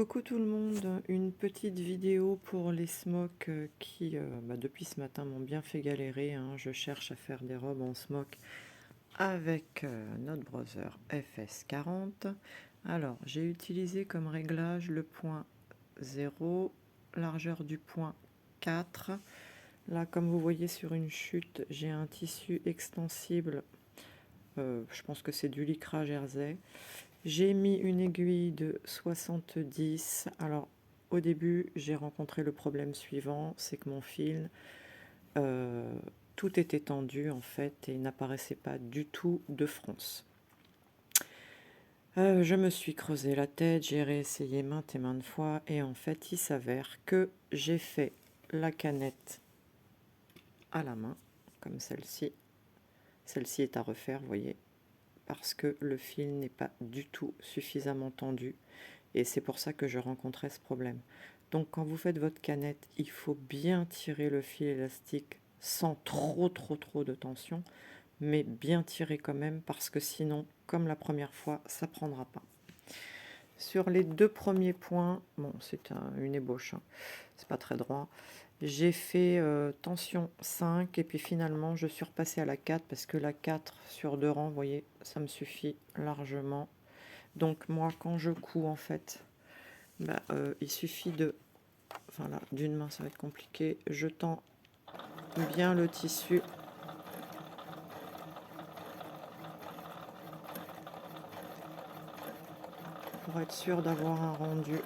Coucou tout le monde, une petite vidéo pour les smocks qui, depuis ce matin, m'ont bien fait galérer, hein. Je cherche à faire des robes en smock avec notre brother FS40. Alors, j'ai utilisé comme réglage le point 0, largeur du point 4. Là, comme vous voyez sur une chute, j'ai un tissu extensible. Je pense que c'est du lycra jersey. J'ai mis une aiguille de 70. Alors, au début, j'ai rencontré le problème suivant, c'est que mon fil, tout était tendu en fait et n'apparaissait pas du tout de fronce. Je me suis creusé la tête, j'ai réessayé maintes et maintes fois et en fait, il s'avère que j'ai fait la canette à la main, comme celle-ci. Celle-ci est à refaire, vous voyez, parce que le fil n'est pas du tout suffisamment tendu. Et c'est pour ça que je rencontrais ce problème. Donc quand vous faites votre canette, il faut bien tirer le fil élastique sans trop de tension, mais bien tirer quand même parce que sinon, comme la première fois, ça ne prendra pas. Sur les deux premiers points, bon, c'est une ébauche, hein, c'est pas très droit. J'ai fait tension 5 et puis finalement je suis repassée à la 4 parce que la 4 sur 2 rangs, vous voyez, ça me suffit largement. Donc moi, quand je couds en fait, il suffit de, enfin là, d'une main ça va être compliqué, je tends bien le tissu pour être sûr d'avoir un rendu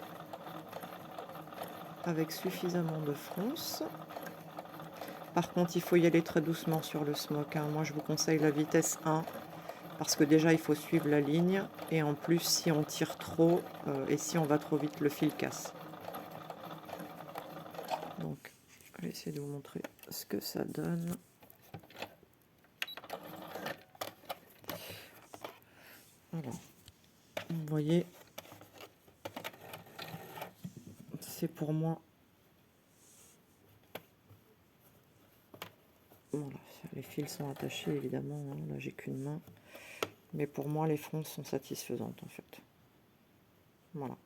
avec suffisamment de fronce. Par contre, il faut y aller très doucement sur le smock, hein. Moi, je vous conseille la vitesse 1 parce que déjà, il faut suivre la ligne et en plus, si on tire trop et si on va trop vite, le fil casse. Donc, je vais essayer de vous montrer ce que ça donne. Voilà. Vous voyez, c'est pour moi. Voilà, les fils sont attachés évidemment, hein. Là j'ai qu'une main. Mais pour moi les fronces sont satisfaisantes en fait. Voilà.